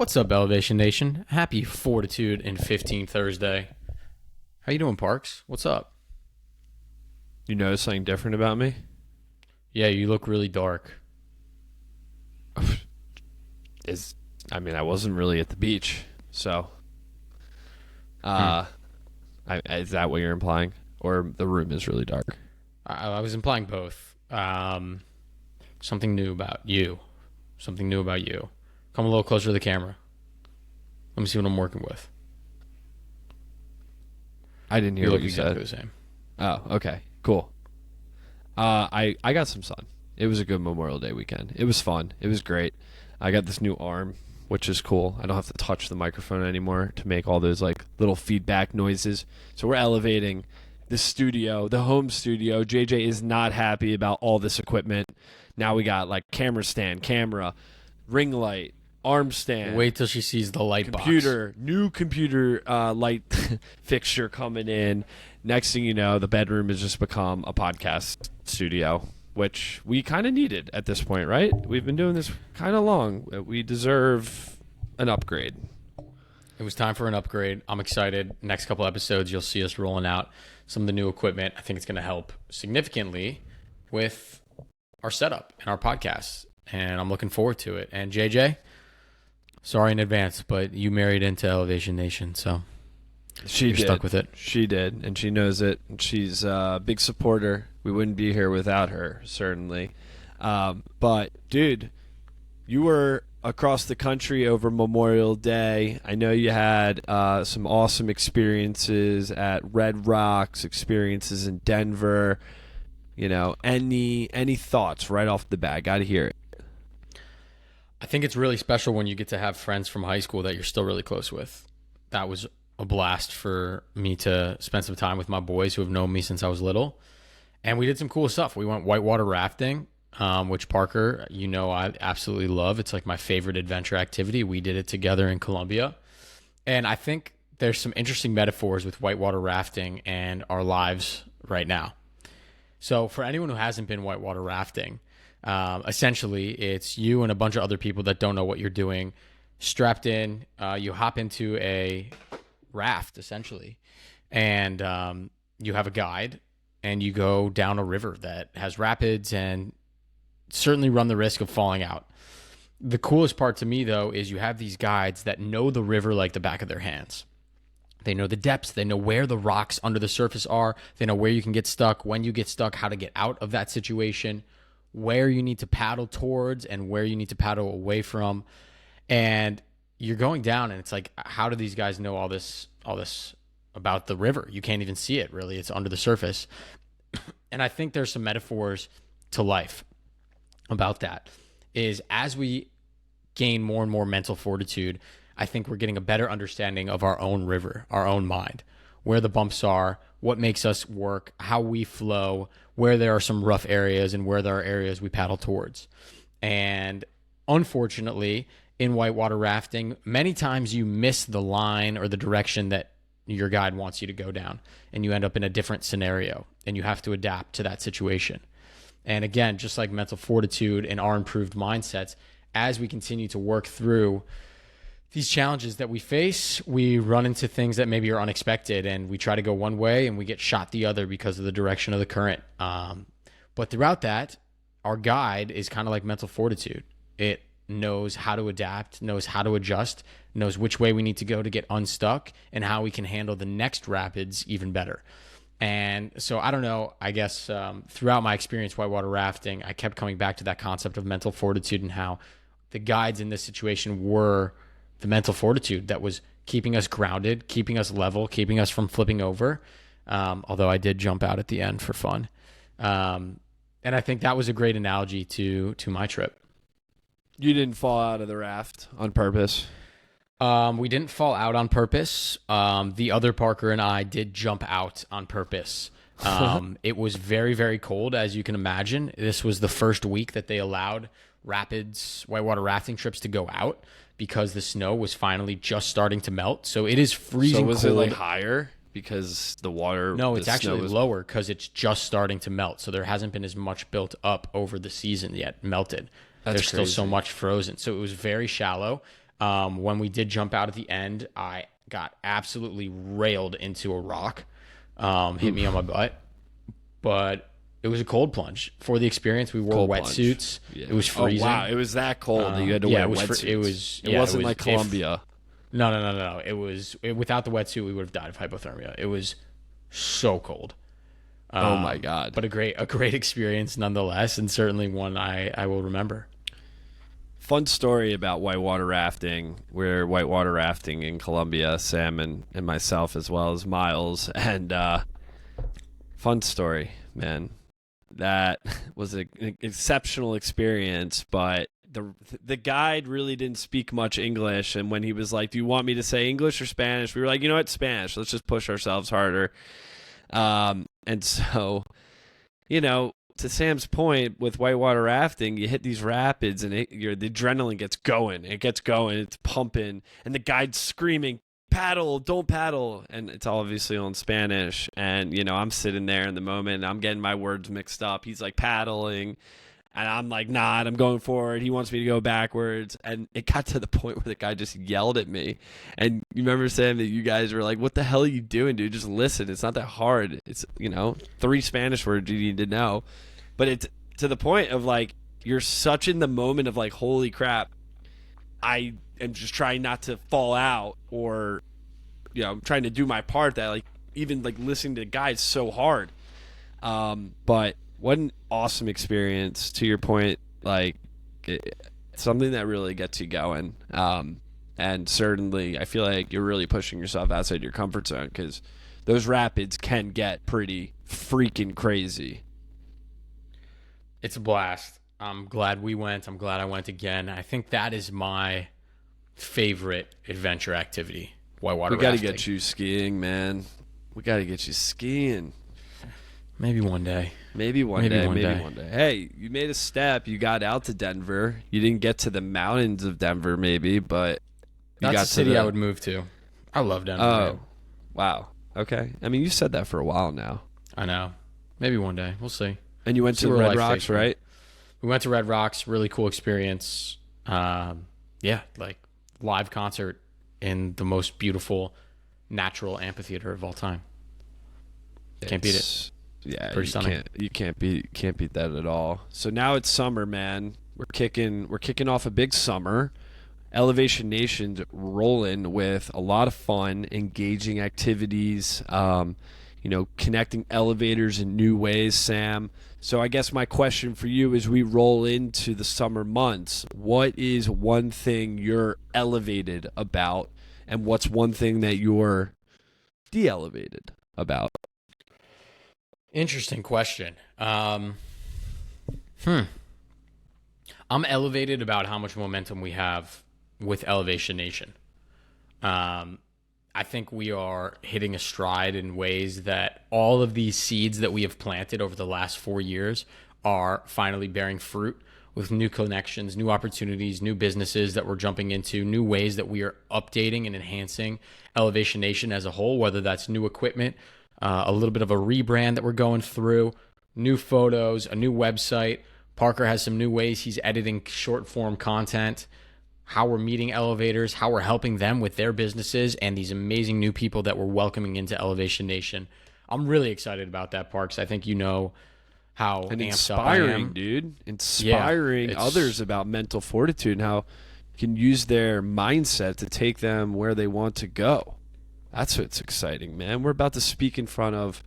What's up, Elevation Nation? Happy Fortitude and 15 Thursday. How you doing, Parks? What's up? You notice something different about me? Yeah, you look really dark. I wasn't really at the beach, so. Is that what you're implying? Or the room is really dark? I was implying both. Something new about you. Something new about you. Come a little closer to the camera. Let me see what I'm working with. I didn't hear what you exactly said. The same. Oh, okay. Cool. I got some sun. It was a good Memorial Day weekend. It was fun. It was great. I got this new arm, which is cool. I don't have to touch the microphone anymore to make all those like little feedback noises. So we're elevating the studio, the home studio. JJ is not happy about all this equipment. Now we got like camera stand, camera, ring light, arm stand. Wait till she sees the light computer, new computer light fixture coming in. Next thing you know, the bedroom has just become a podcast studio, which we kind of needed at this point, right? We've been doing this kind of long. We deserve an upgrade. It was time for an upgrade. I'm excited. Next couple episodes, you'll see us rolling out some of the new equipment. I think it's going to help significantly with our setup and our podcast, and I'm looking forward to it. And JJ, sorry in advance, but you married into Elevation Nation, so you're stuck with it. She did, and she knows it. She's a big supporter. We wouldn't be here without her, certainly. But, dude, you were across the country over Memorial Day. I know you had some awesome experiences at Red Rocks, experiences in Denver. You know, any thoughts right off the bat? Got to hear it. I think it's really special when you get to have friends from high school that you're still really close with. That was a blast for me to spend some time with my boys who have known me since I was little. And we did some cool stuff. We went whitewater rafting, which Parker, you know, I absolutely love. It's like my favorite adventure activity. We did it together in Colombia. And I think there's some interesting metaphors with whitewater rafting and our lives right now. So for anyone who hasn't been whitewater rafting, essentially it's you and a bunch of other people that don't know what you're doing, strapped in. You hop into a raft, essentially, and you have a guide, and you go down a river that has rapids and certainly run the risk of falling out. The coolest part to me, though, is you have these guides that know the river like the back of their hands. They know the depths. They know where the rocks under the surface are. They know where you can get stuck, when you get stuck, how to get out of that situation, where you need to paddle towards and where you need to paddle away from. And you're going down, and it's like, how do these guys know all this about the river? You can't even see it, really. It's under the surface. And I think there's some metaphors to life about that. Is as we gain more and more mental fortitude, I think we're getting a better understanding of our own river, our own mind, where the bumps are, what makes us work, how we flow, where there are some rough areas and where there are areas we paddle towards. And unfortunately, in whitewater rafting, many times you miss the line or the direction that your guide wants you to go down, and you end up in a different scenario, and you have to adapt to that situation. And again, just like mental fortitude and our improved mindsets, as we continue to work through these challenges that we face, we run into things that maybe are unexpected, and we try to go one way and we get shot the other because of the direction of the current. But throughout that, our guide is kind of like mental fortitude. It knows how to adapt, knows how to adjust, knows which way we need to go to get unstuck, and how we can handle the next rapids even better. And so I don't know, I guess throughout my experience whitewater rafting, I kept coming back to that concept of mental fortitude and how the guides in this situation were the mental fortitude that was keeping us grounded, keeping us level, keeping us from flipping over. Although I did jump out at the end for fun. And I think that was a great analogy to my trip. You didn't fall out of the raft on purpose? We didn't fall out on purpose. The other Parker and I did jump out on purpose. It was very, very cold, as you can imagine. This was the first week that they allowed rapids, whitewater rafting trips to go out because the snow was finally just starting to melt. So it is freezing cold. So was it like higher because the water? No, it's actually lower because it's just starting to melt. So there hasn't been as much built up over the season yet, melted. There's still so much frozen. So it was very shallow. When we did jump out at the end, I got absolutely railed into a rock, hit me on my butt, but it was a cold plunge. For the experience, we wore wetsuits. Yeah. It was freezing. Oh, wow. It was that cold that you had to wear wetsuits. It wasn't like Colombia. No. Without the wetsuit, we would have died of hypothermia. It was so cold. Oh my God. But a great experience nonetheless, and certainly one I will remember. Fun story about whitewater rafting. We're whitewater rafting in Colombia, Sam and myself, as well as Miles. And fun story, man. That was an exceptional experience, but the guide really didn't speak much English. And when he was like, do you want me to say English or Spanish? We were like, you know what, Spanish. Let's just push ourselves harder. And so, to Sam's point, with whitewater rafting, you hit these rapids and the adrenaline gets going. It gets going. It's pumping. And the guide's screaming, paddle, don't paddle. And it's obviously on Spanish. And, I'm sitting there in the moment and I'm getting my words mixed up. He's like paddling. And I'm like, nah, I'm going forward. He wants me to go backwards. And it got to the point where the guy just yelled at me. And you remember saying that you guys were like, what the hell are you doing, dude? Just listen. It's not that hard. It's, 3 Spanish words you need to know. But it's to the point of like, you're such in the moment of like, holy crap. I am just trying not to fall out or, I'm trying to do my part that like, even like listening to the guy is so hard. But what an awesome experience, to your point, like something that really gets you going. And certainly I feel like you're really pushing yourself outside your comfort zone because those rapids can get pretty freaking crazy. It's a blast. I'm glad we went. I'm glad I went again. I think that is my favorite adventure activity, whitewater rafting. We got to get you skiing, man. We got to get you skiing. Maybe one day. Maybe one day. Hey, you made a step. You got out to Denver. You didn't get to the mountains of Denver, maybe, but you that's got a city I would move to. I love Denver. Oh, wow. Okay. I mean, you said that for a while now. I know. Maybe one day. We'll see. And you went to Red Rocks, right? We went to Red Rocks. Really cool experience. Like live concert in the most beautiful natural amphitheater of all time. Can't beat it. Yeah, pretty stunning. You can't beat that at all. So now it's summer, man. We're kicking off a big summer. Elevation Nation's rolling with a lot of fun, engaging activities. Connecting elevators in new ways, Sam. So I guess my question for you as we roll into the summer months, what is one thing you're elevated about, and what's one thing that you're de-elevated about? Interesting question. I'm elevated about how much momentum we have with Elevation Nation. I think we are hitting a stride in ways that all of these seeds that we have planted over the last 4 years are finally bearing fruit with new connections, new opportunities, new businesses that we're jumping into, new ways that we are updating and enhancing Elevation Nation as a whole, whether that's new equipment, a little bit of a rebrand that we're going through, new photos, a new website. Parker has some new ways he's editing short form content, how we're meeting elevators, how we're helping them with their businesses, and these amazing new people that we're welcoming into Elevation Nation. I'm really excited about that, Parks. I think you know how and amped up I am. Dude. Inspiring others about mental fortitude and how you can use their mindset to take them where they want to go. That's what's exciting, man. We're about to speak in front of,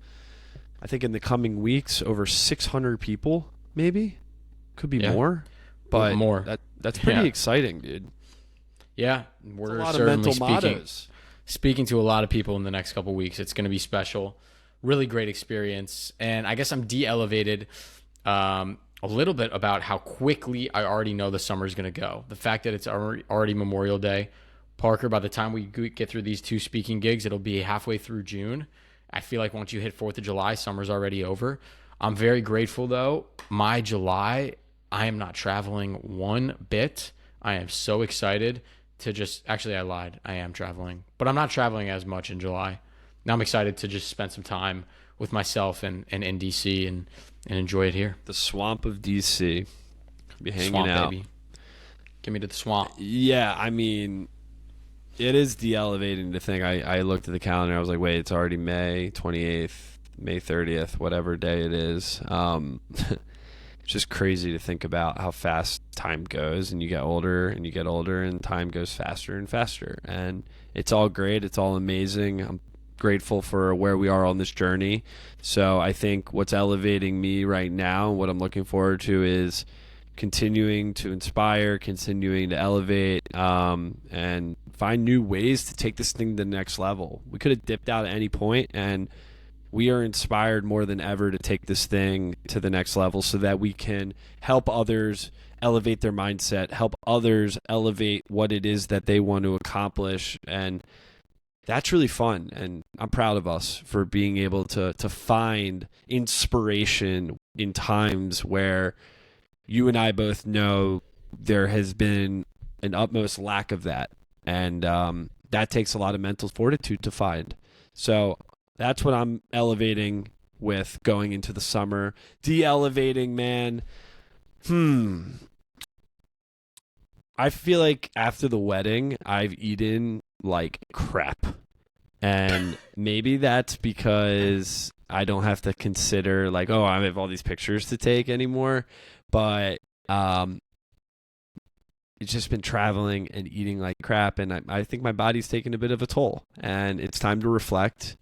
I think in the coming weeks, over 600 people, maybe. Could be more. But more. That's pretty exciting, dude. Yeah, we're a lot certainly of mental mottos. Speaking to a lot of people in the next couple of weeks. It's going to be special. Really great experience. And I guess I'm de-elevated a little bit about how quickly I already know the summer is going to go. The fact that it's already Memorial Day. Parker, by the time we get through these 2 speaking gigs, it'll be halfway through June. I feel like once you hit 4th of July, summer's already over. I'm very grateful, though. My July, I am not traveling one bit. I am so excited to actually, I lied. I am traveling, but I'm not traveling as much in July. Now I'm excited to just spend some time with myself and in DC and enjoy it here. The swamp of DC. Be hanging swamp, out. Baby. Get me to the swamp. Yeah, I mean, it is de-elevating to think. I looked at the calendar. I was like, wait, it's already May 28th, May 30th, whatever day it is. It's just crazy to think about how fast time goes, and you get older and you get older, and time goes faster and faster. And it's all great. It's all amazing. I'm grateful for where we are on this journey. So I think what's elevating me right now, what I'm looking forward to, is continuing to inspire, continuing to elevate, and find new ways to take this thing to the next level. We could have dipped out at any point, and we are inspired more than ever to take this thing to the next level so that we can help others elevate their mindset, help others elevate what it is that they want to accomplish. And that's really fun. And I'm proud of us for being able to find inspiration in times where you and I both know there has been an utmost lack of that. And that takes a lot of mental fortitude to find. So that's what I'm elevating with going into the summer. De-elevating, man. I feel like after the wedding, I've eaten like crap. And maybe that's because I don't have to consider like, oh, I have all these pictures to take anymore. But it's just been traveling and eating like crap. And I think my body's taking a bit of a toll. And it's time to reflect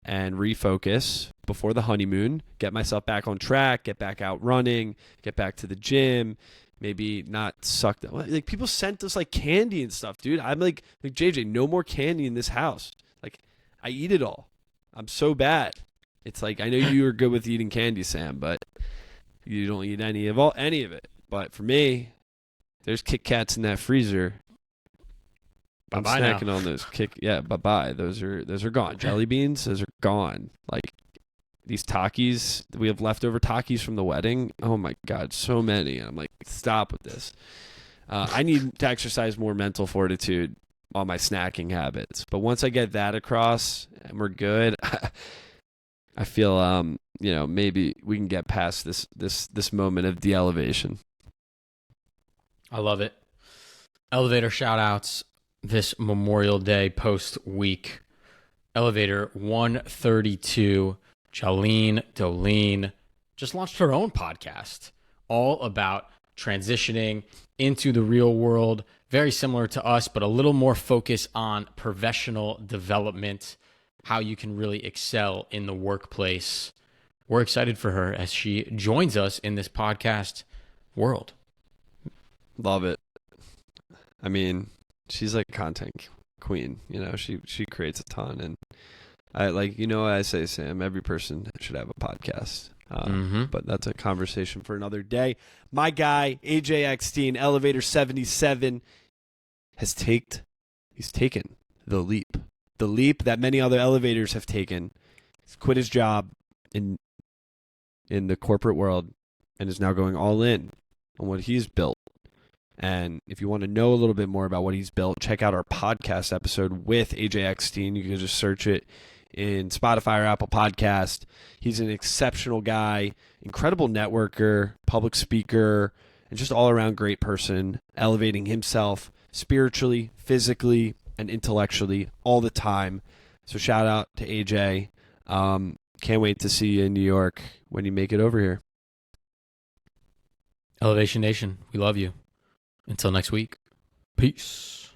and refocus before the honeymoon, get myself back on track, get back out running, get back to the gym, maybe not suck. Like people sent us like candy and stuff, dude. I'm like JJ, no more candy in this house. Like I eat it all. I'm so bad. It's like, I know you are good with eating candy, Sam, but you don't eat any of it. But for me, there's Kit Kats in that freezer. I'm Bye-bye snacking now. on those bye-bye. Those are gone. Jelly beans, those are gone. Like these Takis, we have leftover Takis from the wedding. Oh my God, so many. And I'm like, stop with this. I need to exercise more mental fortitude on my snacking habits. But once I get that across and we're good, I feel maybe we can get past this moment of de-elevation. I love it. Elevator shout outs this Memorial Day post week. Elevator 132, Jolene Dolene, just launched her own podcast all about transitioning into the real world. Very similar to us, but a little more focus on professional development, how you can really excel in the workplace. We're excited for her as she joins us in this podcast world. Love it. I mean, she's like a content queen, she creates a ton. And I what I say, Sam, every person should have a podcast. But that's a conversation for another day. My guy, AJ Eckstein, Elevator 77, he's taken the leap that many other elevators have taken. He's quit his job in the corporate world and is now going all in on what he's built. And if you want to know a little bit more about what he's built, check out our podcast episode with AJ Eckstein. You can just search it in Spotify or Apple Podcast. He's an exceptional guy, incredible networker, public speaker, and just all-around great person, elevating himself spiritually, physically, and intellectually all the time. So shout out to AJ. Can't wait to see you in New York when you make it over here. Elevation Nation, we love you. Until next week, peace.